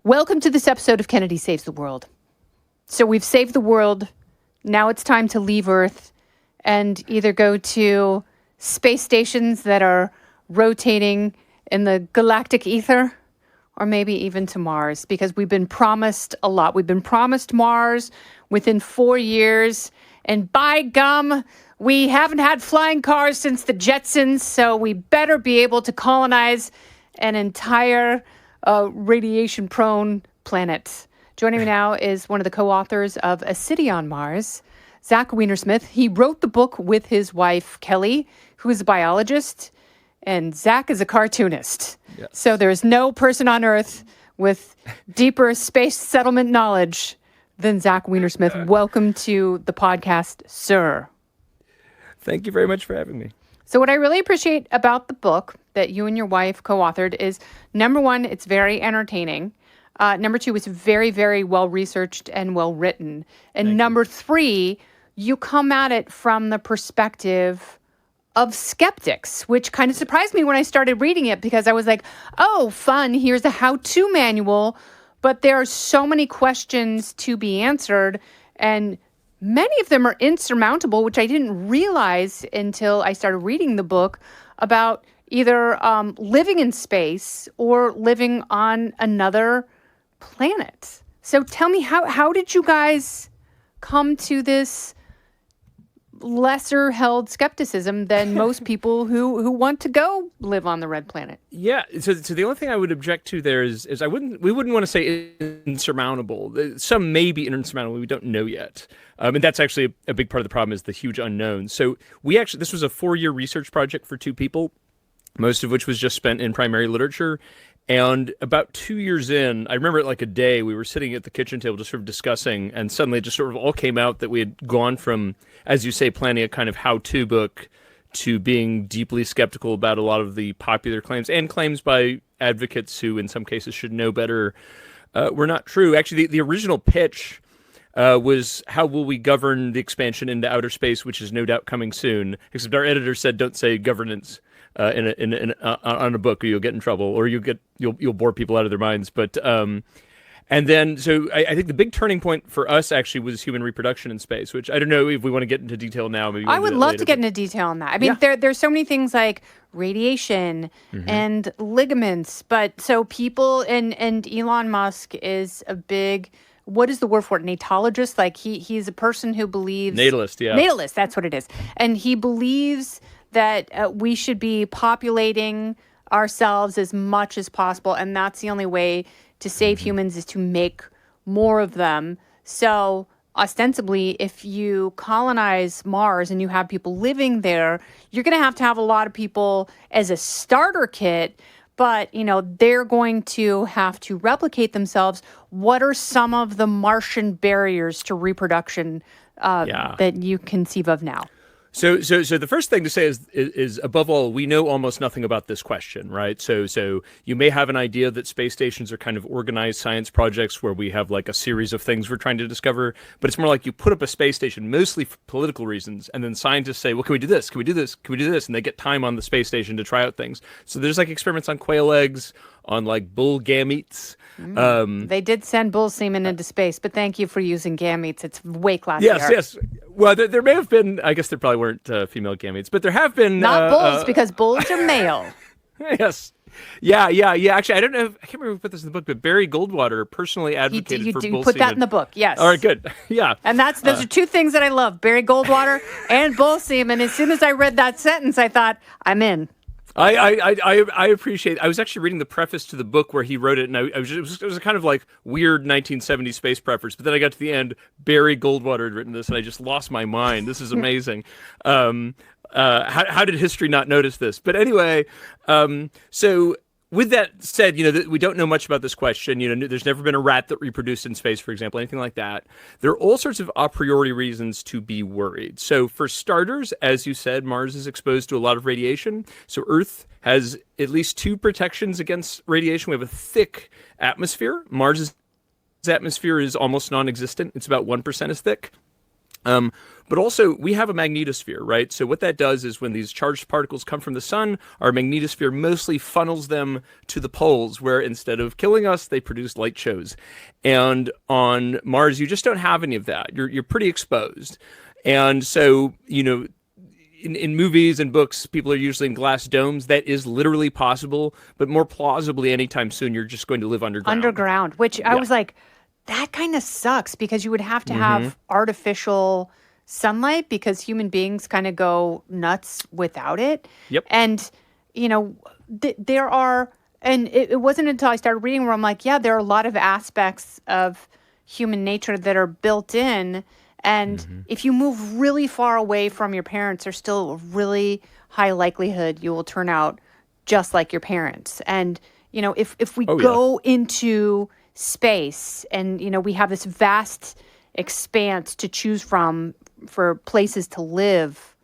Welcome to this episode of Kennedy Saves the World. So we've saved the world. Now it's time to leave Earth and either go to space stations that are rotating in the galactic ether, or maybe even to Mars, because we've been promised a lot. We've been promised Mars within 4 years, and by gum, we haven't had flying cars since the Jetsons, so we better be able to colonize an entire radiation-prone planet. Joining me now is one of the co-authors of A City on Mars, Zach Weinersmith. He wrote the book with his wife, Kelly, who is a biologist, and Zach is a cartoonist. Yes. So there's no person on Earth with deeper space settlement knowledge than Zach Weinersmith. Welcome to the podcast, sir. Thank you very much for having me. So what I really appreciate about the book that you and your wife co-authored is, number one, it's very entertaining. Number two, it's very, very well-researched and well-written. And number three, you come at it from the perspective of skeptics, which kind of surprised me when I started reading it, because I was like, oh, fun, here's a how-to manual. But there are so many questions to be answered, and many of them are insurmountable, which I didn't realize until I started reading the book, about either living in space or living on another planet. So tell me, how did you guys come to this lesser held skepticism than most people who want to go live on the red planet? Yeah, so the only thing I would object to there is we wouldn't want to say insurmountable. Some may be insurmountable, we don't know yet. And that's actually a big part of the problem, is the huge unknown. So this was a 4-year research project for 2 people, most of which was just spent in primary literature. And about 2 years in, I remember it like a day, we were sitting at the kitchen table just sort of discussing, and suddenly it just sort of all came out that we had gone from, as you say, planning a kind of how-to book to being deeply skeptical about a lot of the popular claims, and claims by advocates who in some cases should know better, were not true. Actually, the original pitch was, how will we govern the expansion into outer space, which is no doubt coming soon, except our editor said, don't say governance on a book, or you'll get in trouble, or you'll bore people out of their minds. But and then, so I think the big turning point for us actually was human reproduction in space, which I don't know if we want to get into detail now. Maybe I would love to get into detail on that. I mean, there's so many things like radiation and ligaments, but so people and Elon Musk is a big, what is the word for it? Natologist? Like he's a person who believes... Natalist, yeah. Natalist, that's what it is. And he believes that we should be populating ourselves as much as possible, and that's the only way to save humans is to make more of them. So ostensibly, if you colonize Mars and you have people living there, you're going to have a lot of people as a starter kit, but they're going to have to replicate themselves. What are some of the Martian barriers to reproduction that you conceive of now? So the first thing to say is above all, we know almost nothing about this question, right? So you may have an idea that space stations are kind of organized science projects where we have like a series of things we're trying to discover, but it's more like you put up a space station mostly for political reasons, and then scientists say, well, can we do this? Can we do this? Can we do this? And they get time on the space station to try out things. So there's like experiments on quail eggs, on like bull gametes. They did send bull semen into space, but thank you for using gametes. It's way classier. Yes. Well, there may have been, I guess there probably weren't female gametes, but there have been... Not bulls, because bulls are male. Yes. Yeah. Actually, I don't know, I can't remember who put this in the book, but Barry Goldwater personally advocated for bull semen. You put that in the book, yes. All right, good. Yeah. And those are 2 things that I love, Barry Goldwater and bull semen. As soon as I read that sentence, I thought, I'm in. I appreciate. I was actually reading the preface to the book where he wrote it, and it was a kind of like weird 1970s space preface. But then I got to the end, Barry Goldwater had written this, and I just lost my mind. This is amazing. How did history not notice this? But anyway, so with that said, we don't know much about this question. There's never been a rat that reproduced in space, for example, anything like that. There are all sorts of a priori reasons to be worried. So for starters, as you said, Mars is exposed to a lot of radiation. So Earth has at least 2 protections against radiation. We have a thick atmosphere. Mars's atmosphere is almost non-existent. It's about 1% as thick. But also, we have a magnetosphere, right? So what that does is when these charged particles come from the sun, our magnetosphere mostly funnels them to the poles, where instead of killing us, they produce light shows. And on Mars, you just don't have any of that. You're pretty exposed. And so, in movies and books, people are usually in glass domes. That is literally possible, but more plausibly, anytime soon, you're just going to live underground. Underground, which I was like, that kind of sucks because you would have to have artificial sunlight because human beings kind of go nuts without it. Yep. And, there are, and it wasn't until I started reading where I'm like, yeah, there are a lot of aspects of human nature that are built in. And if you move really far away from your parents, there's still a really high likelihood you will turn out just like your parents. And, if we go into space and, we have this vast expanse to choose from for places to live,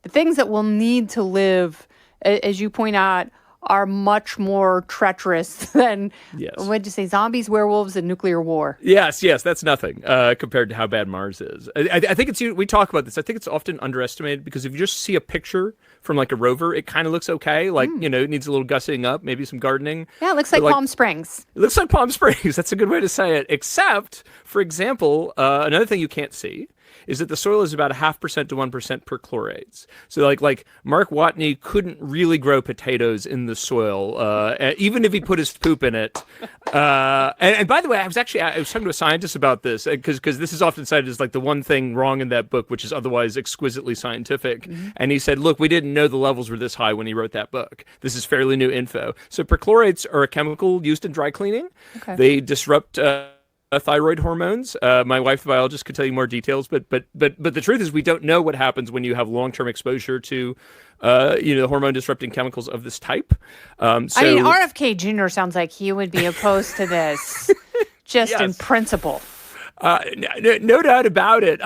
the things that we'll need to live, as you point out, are much more treacherous than, what did you say, zombies, werewolves, and nuclear war. Yes, that's nothing compared to how bad Mars is. I think we talk about this. I think it's often underestimated because if you just see a picture from like a rover, it kind of looks okay. Like, it needs a little gusseting up, maybe some gardening. Yeah, it looks like Palm Springs. It looks like Palm Springs. That's a good way to say it. Except, for example, another thing you can't see is that the soil is about 0.5% to 1% perchlorates. So like Mark Watney couldn't really grow potatoes in the soil, even if he put his poop in it. And by the way, I was talking to a scientist about this because this is often cited as like the one thing wrong in that book, which is otherwise exquisitely scientific. And he said, look, we didn't know the levels were this high when he wrote that book. This is fairly new info. So perchlorates are a chemical used in dry cleaning. Okay. They disrupt thyroid hormones. My wife, the biologist, could tell you more details, but the truth is we don't know what happens when you have long-term exposure to hormone disrupting chemicals of this type. RFK Jr. sounds like he would be opposed to this, just in principle. No doubt about it.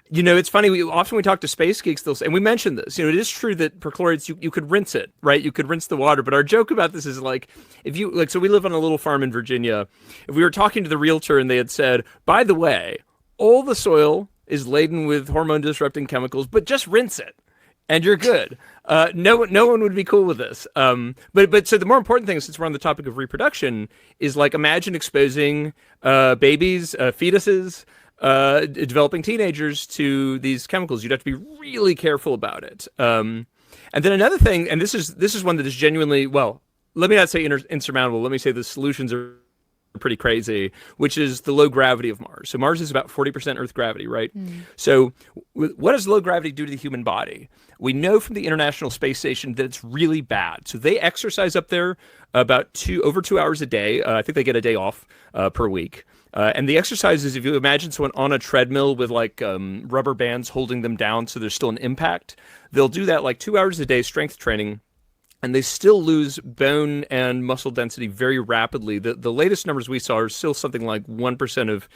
It's funny. We talk to space geeks, they'll say, and we mentioned this. It is true that perchlorates you could rinse it, right? You could rinse the water. But our joke about this is like, if you so we live on a little farm in Virginia. If we were talking to the realtor and they had said, by the way, all the soil is laden with hormone disrupting chemicals, but just rinse it, and you're good. No one would be cool with this. But so the more important thing, since we're on the topic of reproduction, is like imagine exposing babies, fetuses. Developing teenagers to these chemicals. You'd have to be really careful about it. And then another thing, and this is one that is genuinely, well, let me not say insurmountable. Let me say the solutions are pretty crazy, which is the low gravity of Mars. So Mars is about 40% Earth gravity, right? So what does low gravity do to the human body? We know from the International Space Station that it's really bad. So they exercise up there about over 2 hours a day. I think they get a day off per week. And the exercises, if you imagine someone on a treadmill with like rubber bands holding them down so there's still an impact, they'll do that like 2 hours a day strength training, and they still lose bone and muscle density very rapidly. The latest numbers we saw are still something like 1% of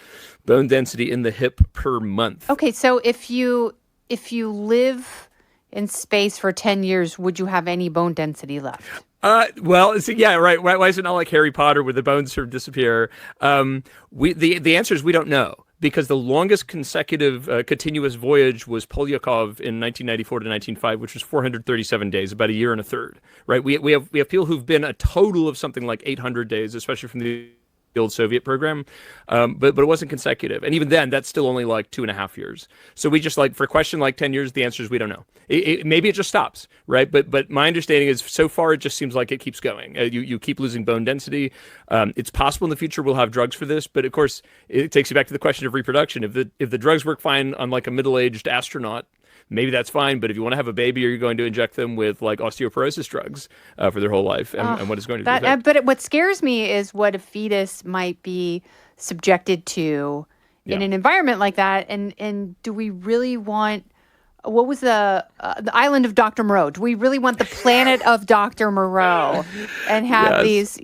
bone density in the hip per month. Okay, so if you live in space for 10 years, would you have any bone density left? Yeah, right. Why is it not like Harry Potter where the bones sort of disappear? The answer is we don't know, because the longest consecutive continuous voyage was Polyakov in 1994 to 1905, which was 437 days, about a year and a third. Right? We have people who've been a total of something like 800 days, especially from the old Soviet program, but it wasn't consecutive. And even then, that's still only like 2.5 years. So we just for a question like 10 years, the answer is we don't know. Maybe it just stops, right? But my understanding is so far, it just seems like it keeps going. You keep losing bone density. It's possible in the future we'll have drugs for this, but of course, it takes you back to the question of reproduction. If the drugs work fine on like a middle-aged astronaut, maybe that's fine, but if you want to have a baby, you're going to inject them with like osteoporosis drugs for their whole life, and what is going to do that? But what scares me is what a fetus might be subjected to in an environment like that. And do we really want? What was the island of Dr. Moreau? Do we really want the planet of Dr. Moreau and have these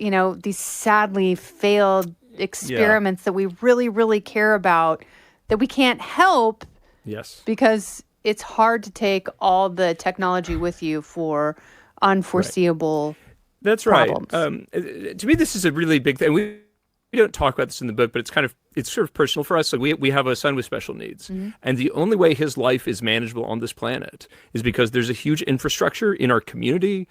sadly failed experiments that we really, really care about that we can't help? Yes, because it's hard to take all the technology with you for unforeseeable That's problems. Right. To me, this is a really big thing. We don't talk about this in the book, but it's kind of it's sort of personal for us. Like we have a son with special needs, and the only way his life is manageable on this planet is because there's a huge infrastructure in our community,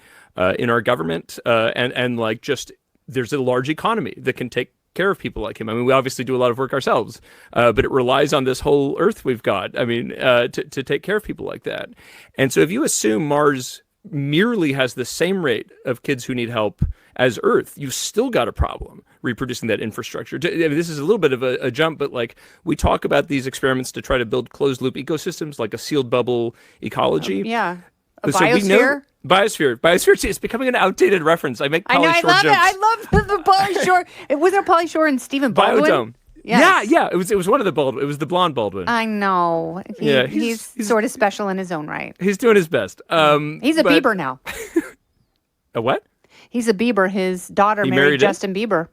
in our government, and like just there's a large economy that can take care of people like him. I mean, we obviously do a lot of work ourselves, but it relies on this whole Earth we've got. I mean, to take care of people like that. And so if you assume Mars merely has the same rate of kids who need help as Earth, you've still got a problem reproducing that infrastructure. I mean, this is a little bit of a jump, but like we talk about these experiments to try to build closed loop ecosystems, like a sealed bubble ecology. Yeah. A So biosphere? we know Biosphere is becoming an outdated reference. I make I know, Pauly I Shore love jokes. it. I love the Pauly Shore. It wasn't Pauly Shore and Stephen Baldwin. Biodome. Yes. Yeah. It was one of the Baldwin. It was the blonde Baldwin. I know. He's sort of special in his own right. He's doing his best. He's a Bieber now. A what? He's a Bieber. His daughter married married in? Justin Bieber.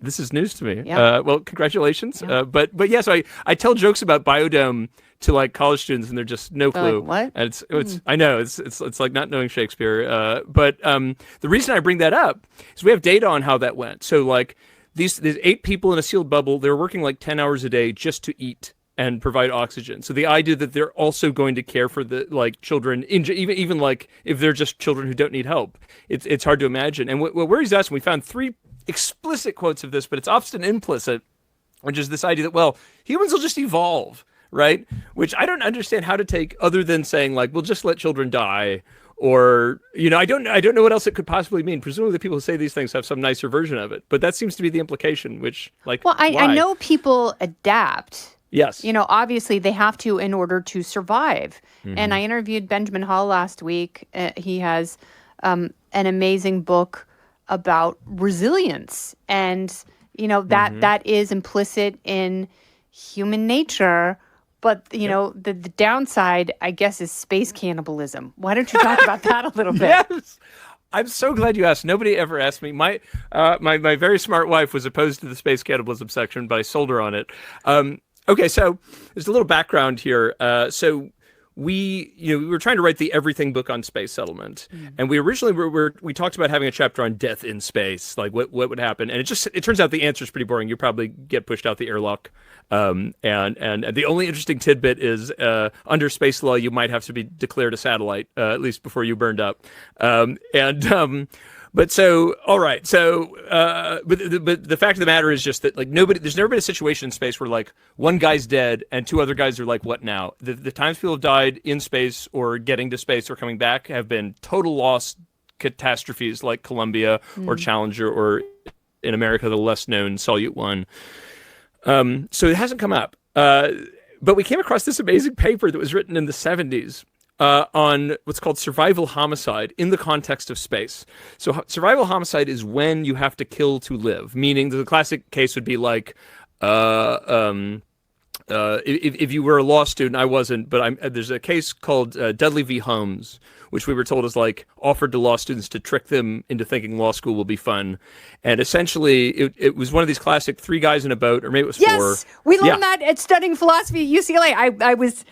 This is news to me. Yeah. Well, congratulations. But yes, I tell jokes about Biodome to like college students, and they're just no They're clue. like, what? And it's I know it's like not knowing Shakespeare. But the reason I bring that up is we have data on how that went. So like there's 8 people in a sealed bubble. They're working like 10 hours a day just to eat and provide oxygen. So the idea that they're also going to care for the like children, even like if they're just children who don't need help, it's hard to imagine. And what worries us, and we found 3 explicit quotes of this, but it's often implicit, which is this idea that, well, humans will just evolve, right? Which I don't understand how to take other than saying like, we'll just let children die. Or, I don't know what else it could possibly mean. Presumably the people who say these things have some nicer version of it, but that seems to be the implication, which like, Well, I why? know people adapt. Yes. Obviously they have to in order to survive. And I interviewed Benjamin Hall last week. He has an amazing book about resilience. And, that is implicit in human nature. But, the downside, I guess, is space cannibalism. Why don't you talk about that a little bit? Yes. I'm so glad you asked. Nobody ever asked me. My very smart wife was opposed to the space cannibalism section, but I sold her on it. Okay, so there's a little background here. So we were trying to write the everything book on space settlement, and we originally we talked about having a chapter on death in space, like what would happen, and it turns out the answer is pretty boring. You probably get pushed out the airlock, and the only interesting tidbit is under space law you might have to be declared a satellite at least before you burned up, But so, all right. So, but the fact of the matter is just that like there's never been a situation in space where like one guy's dead and 2 other guys are like, what now? The times people have died in space or getting to space or coming back have been total loss catastrophes like Columbia or Challenger, or in America, the less known Salyut 1. So it hasn't come up. But we came across this amazing paper that was written in the 70s. On what's called survival homicide in the context of space. So survival homicide is when you have to kill to live, meaning the classic case would be like, if you were a law student, I wasn't, but there's a case called Dudley v. Holmes, which we were told is like offered to law students to trick them into thinking law school will be fun. And essentially it was one of these classic 3 guys in a boat, or maybe it was 4. Yes, we learned that at studying philosophy at UCLA. I was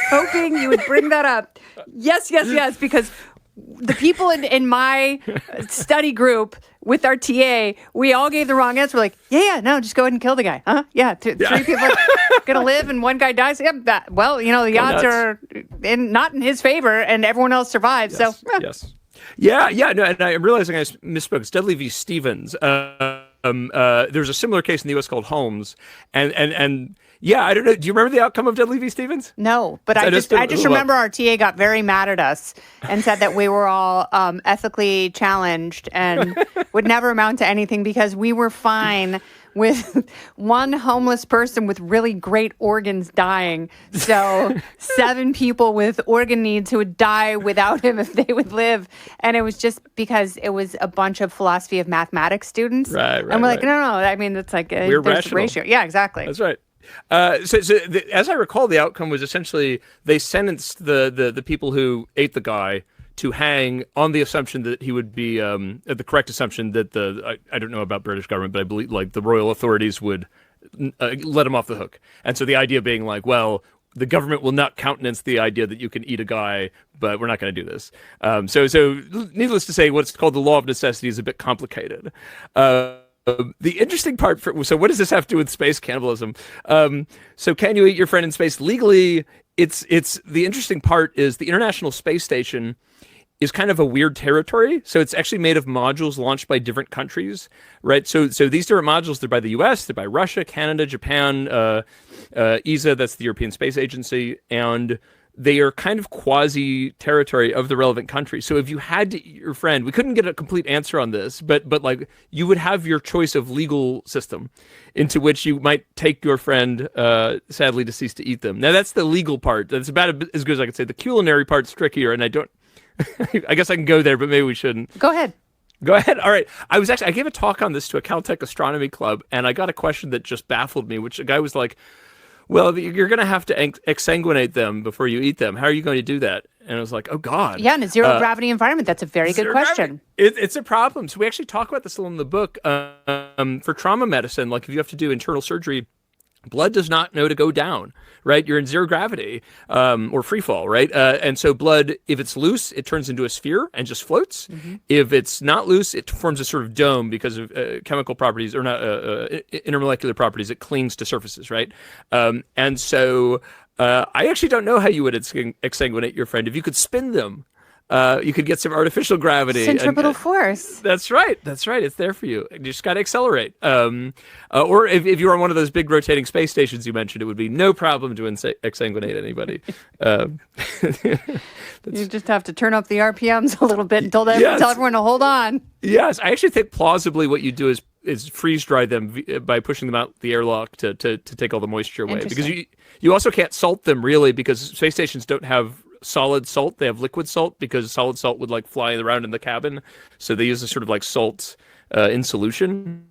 hoping you would bring that up. Yes, because the people in my study group with our TA, we all gave the wrong answer. We're like, no, just go ahead and kill the guy. Huh? Yeah, 3 people are going to live and 1 guy dies. Yeah, the odds are not in his favor and everyone else survives. Yes, so, yes. Yeah, no, and I'm realizing I misspoke. It's Dudley v. Stevens. There's a similar case in the U.S. called Holmes, and yeah, I don't know. Do you remember the outcome of Dudley v. Stevens? No, but I just remember our TA got very mad at us and said that we were all ethically challenged and would never amount to anything because we were fine with 1 homeless person with really great organs dying. So 7 people with organ needs who would die without him if they would live. And it was just because it was a bunch of philosophy of mathematics students. Right. And we're like, no. I mean, it's like we're there's rational. a ratio. Yeah, exactly. That's right. As I recall, the outcome was essentially they sentenced the people who ate the guy to hang on the assumption that he would be the correct assumption that I don't know about British government, but I believe like the royal authorities would let him off the hook. And so the idea being like, well, the government will not countenance the idea that you can eat a guy, but we're not going to do this. So needless to say, what's called the law of necessity is a bit complicated. The interesting part so what does this have to do with space cannibalism? So can you eat your friend in space legally? It's the interesting part is the International Space Station is kind of a weird territory. So it's actually made of modules launched by different countries, right? So these different modules, they're by the US, they're by Russia, Canada, Japan, ESA, that's the European Space Agency, and they are kind of quasi territory of the relevant country. So if you had to eat your friend, we couldn't get a complete answer on this, but like you would have your choice of legal system into which you might take your friend, sadly deceased, to eat them. Now that's the legal part. That's about as good as I could say. The culinary part's trickier, and I don't. I guess I can go there, but maybe we shouldn't. Go ahead. Go ahead. All right. I gave a talk on this to a Caltech astronomy club, and I got a question that just baffled me, which a guy was like, well, you're going to have to exsanguinate them before you eat them. How are you going to do that? And I was like, oh, God. Yeah, in a zero gravity environment, that's a very good question. It's a problem. So we actually talk about this a little in the book. For trauma medicine, like if you have to do internal surgery, blood does not know to go down, right? You're in zero gravity or free fall, right? And so blood, if it's loose, it turns into a sphere and just floats. Mm-hmm. If it's not loose, it forms a sort of dome because of chemical properties or not intermolecular properties. It clings to surfaces, right? And so I actually don't know how you would exsanguinate your friend. If you could spin them, you could get some artificial gravity. Centripetal force. That's right. It's there for you. You just got to accelerate. Or if you're on one of those big rotating space stations you mentioned, it would be no problem to exsanguinate anybody. You just have to turn up the RPMs a little bit and tell everyone to hold on. Yes, I actually think plausibly what you do is freeze dry them by pushing them out the airlock to take all the moisture away. Because you also can't salt them really because space stations don't have solid salt. They have liquid salt because solid salt would like fly around in the cabin. So they use a sort of like salt in solution,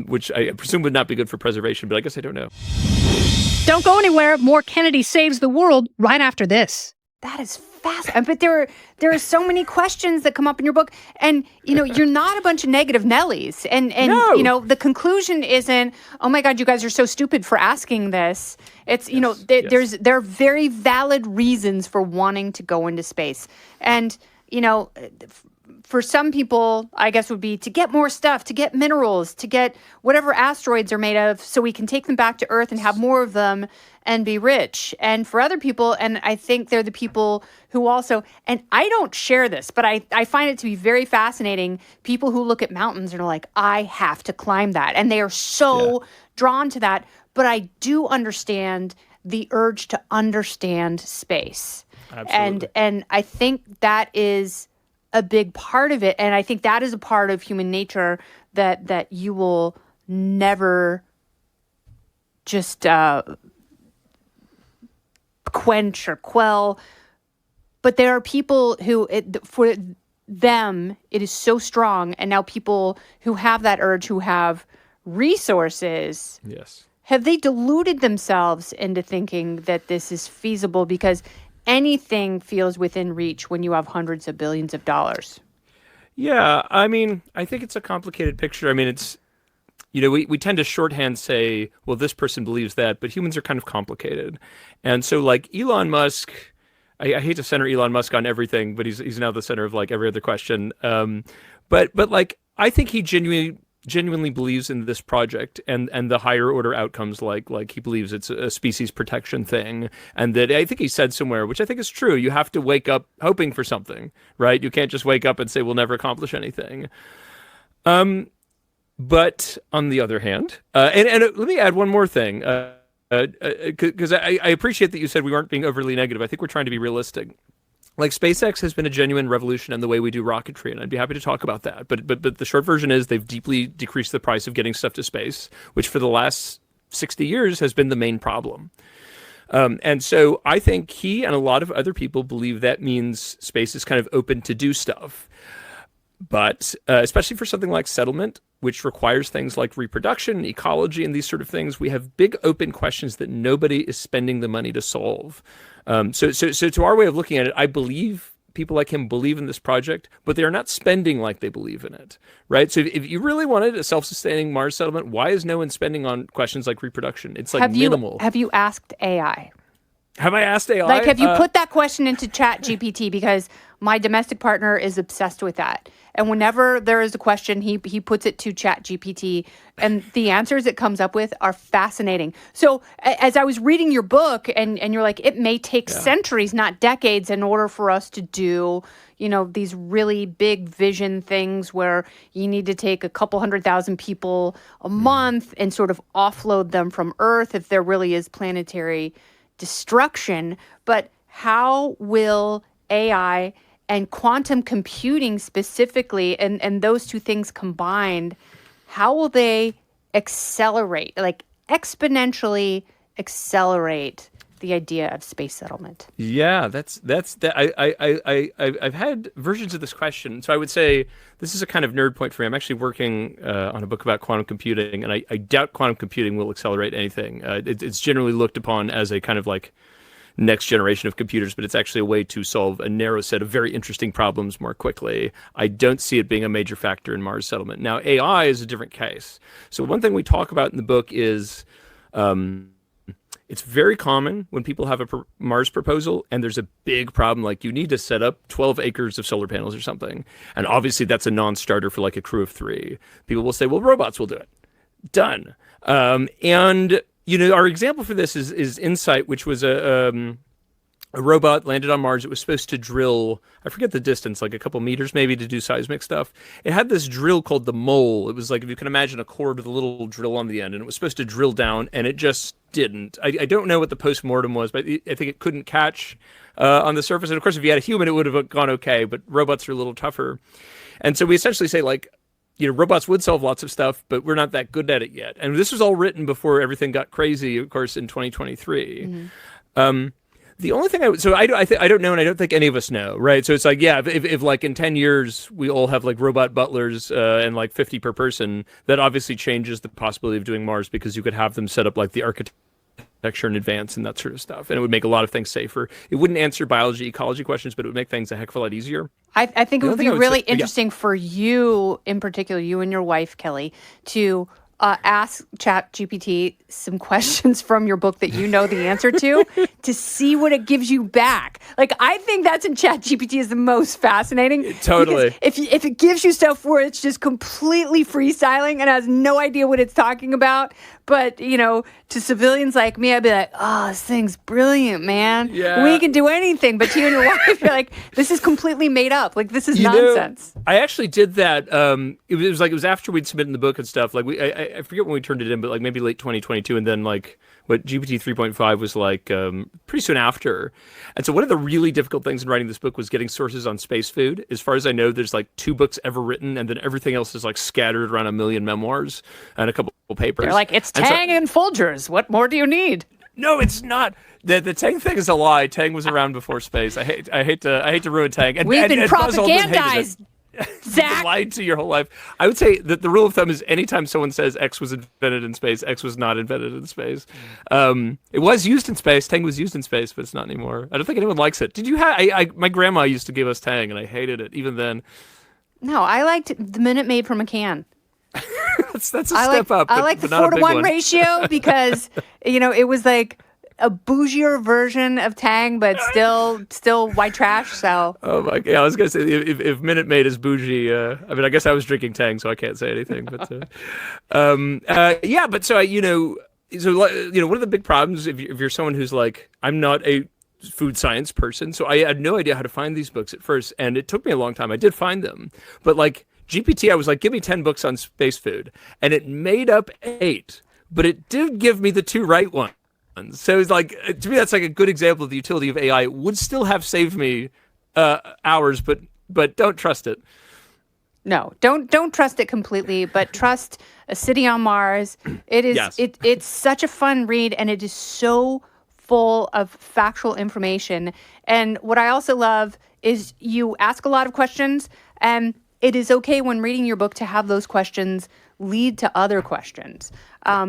which I presume would not be good for preservation, but I guess I don't know. Don't go anywhere. More Kennedy Saves the World right after this. That is fascinating. But there are so many questions that come up in your book. And, you're not a bunch of negative Nellies. And no. The conclusion isn't, oh, my God, you guys are so stupid for asking this. It's, there are very valid reasons for wanting to go into space. And, for some people, I guess would be to get more stuff, to get minerals, to get whatever asteroids are made of so we can take them back to Earth and have more of them and be rich. And for other people, and I think they're the people who also, and I don't share this, but I find it to be very fascinating, people who look at mountains and are like, I have to climb that. And they are so drawn to that. But I do understand the urge to understand space. Absolutely. And I think that is a big part of it. And I think that is a part of human nature that you will never just quench or quell. But there are people who, for them, it is so strong. And now people who have that urge, who have resources, have they deluded themselves into thinking that this is feasible? Because anything feels within reach when you have hundreds of billions of dollars. Yeah, I mean, I think it's a complicated picture. I mean, it's, we tend to shorthand say, well, this person believes that, but humans are kind of complicated. And so like Elon Musk, I hate to center Elon Musk on everything, but he's now the center of like every other question. But like, I think he genuinely believes in this project and the higher order outcomes, like he believes it's a species protection thing, and that I think he said somewhere, which I think is true, you have to wake up hoping for something, right? You can't just wake up and say we'll never accomplish anything. But on the other hand, and let me add one more thing, because I appreciate that you said we weren't being overly negative. I think we're trying to be realistic. Like SpaceX has been a genuine revolution in the way we do rocketry, and I'd be happy to talk about that. But the short version is they've deeply decreased the price of getting stuff to space, which for the last 60 years has been the main problem. And so I think he and a lot of other people believe that means space is kind of open to do stuff. But especially for something like settlement, which requires things like reproduction, ecology, and these sort of things, we have big open questions that nobody is spending the money to solve. So to our way of looking at it, I believe people like him believe in this project, but they are not spending like they believe in it, right? So if you really wanted a self-sustaining Mars settlement, why is no one spending on questions like reproduction? It's like minimal. Have you asked AI? Have I asked AI? Like, have you put that question into Chat GPT? Because my domestic partner is obsessed with that. And whenever there is a question, he puts it to Chat GPT, and the answers it comes up with are fascinating. So as I was reading your book, and you're like, it may take centuries, not decades, in order for us to do, these really big vision things where you need to take a couple 100,000 people a month and sort of offload them from Earth if there really is planetary destruction. But how will AI and quantum computing specifically, and those two things combined, how will they accelerate, like exponentially accelerate the idea of space settlement? Yeah, that's that. I've had versions of this question, so I would say this is a kind of nerd point for me. I'm actually working on a book about quantum computing, and I doubt quantum computing will accelerate anything. It's generally looked upon as a kind of like next generation of computers, but it's actually a way to solve a narrow set of very interesting problems more quickly. I don't see it being a major factor in Mars settlement. Now, AI is a different case. So one thing we talk about in the book is it's very common when people have a Mars proposal and there's a big problem, like you need to set up 12 acres of solar panels or something. And obviously that's a non-starter for like a crew of 3. People will say, well, robots will do it. Done. And our example for this is InSight, which was a robot landed on Mars. It was supposed to drill, I forget the distance, like a couple meters maybe, to do seismic stuff. It had this drill called the mole. It was like, if you can imagine, a cord with a little drill on the end, and it was supposed to drill down, and it just didn't. I don't know what the post-mortem was, but I think it couldn't catch on the surface. And of course, if you had a human, it would have gone okay, but robots are a little tougher. And so we essentially say, like, robots would solve lots of stuff, but we're not that good at it yet. And this was all written before everything got crazy, of course, in 2023. Mm-hmm. The only thing I don't know, and I don't think any of us know, right? So it's like, yeah, if like in 10 years we all have like robot butlers and like 50 per person, that obviously changes the possibility of doing Mars, because you could have them set up like the architecture in advance and that sort of stuff, and it would make a lot of things safer. It wouldn't answer biology, ecology questions, but it would make things a heck of a lot easier. I think it would be really interesting for you, in particular, you and your wife, Kelly, to ask ChatGPT some questions from your book that you know the answer to see what it gives you back. Like, I think that's in ChatGPT is the most fascinating. Totally. If it gives you stuff where it's just completely freestyling and has no idea what it's talking about, but, to civilians like me, I'd be like, oh, this thing's brilliant, man. Yeah. We can do anything. But to you and your wife, you're like, this is completely made up. Like, this is nonsense. I actually did that. It was after we'd submitted the book and stuff. Like, I forget when we turned it in, but like maybe late 2022. And then like what GPT 3.5 was like pretty soon after. And so one of the really difficult things in writing this book was getting sources on space food. As far as I know, there's like 2 books ever written, and then everything else is like scattered around 1 million memoirs and a couple of papers. They're like, it's Tang and Folgers. What more do you need? No, it's not. The Tang thing is a lie. Tang was around before space. I hate to ruin Tang. And, We've been propagandized. Zach, lied to your whole life. I would say that the rule of thumb is anytime someone says X was invented in space, X was not invented in space. It was used in space. Tang was used in space, but it's not anymore. I don't think anyone likes it. Did you have? My grandma used to give us Tang, and I hated it even then. No, I liked the Minute Maid from a can. that's a step up. I like the 4-to-1 ratio because it was like a bougier version of Tang, but still white trash. So. Oh my god! I was gonna say if Minute Maid is bougie, I guess I was drinking Tang, so I can't say anything. But yeah, but so one of the big problems if you're someone who's like, I'm not a food science person, so I had no idea how to find these books at first, and it took me a long time. I did find them, but like GPT, I was like, give me 10 books on space food, and it made up 8, but it did give me the 2 right ones. So it's like, to me, that's like a good example of the utility of AI. It would still have saved me hours, but don't trust it. No, don't trust it completely, but trust A City on Mars. It is it's such a fun read, and it is so full of factual information. And what I also love is you ask a lot of questions, and it is okay when reading your book to have those questions lead to other questions.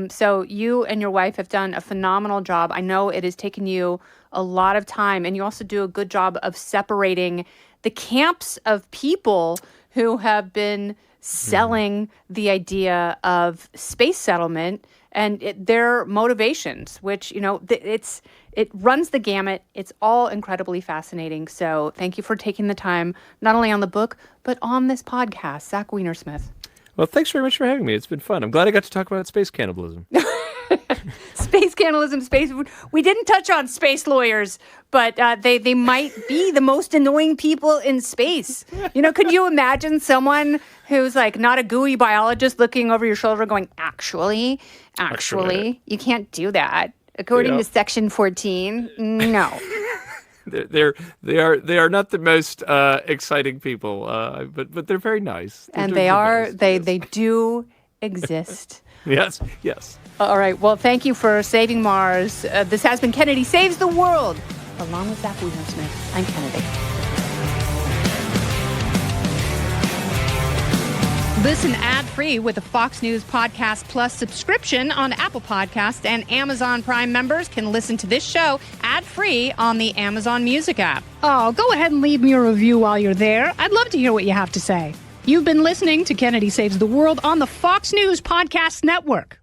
So you and your wife have done a phenomenal job. I know it has taken you a lot of time, and you also do a good job of separating the camps of people who have been selling the idea of space settlement and their motivations, which, it runs the gamut. It's all incredibly fascinating. So thank you for taking the time, not only on the book, but on this podcast, Zach Weinersmith. Well, thanks very much for having me. It's been fun. I'm glad I got to talk about space cannibalism. Space cannibalism, space. We didn't touch on space lawyers, but they might be the most annoying people in space. Could you imagine someone who's like not a gooey biologist looking over your shoulder going, actually, you can't do that. According to Section 14, no. They are not the most exciting people, but they're very nice. And they do exist. Yes. All right. Well, thank you for saving Mars. This has been Kennedy Saves the World. Along with Zach Weinersmith, I'm Kennedy. Listen ad-free with the Fox News Podcast Plus subscription on Apple Podcasts, and Amazon Prime members can listen to this show ad-free on the Amazon Music app. Oh, go ahead and leave me a review while you're there. I'd love to hear what you have to say. You've been listening to Kennedy Saves the World on the Fox News Podcast Network.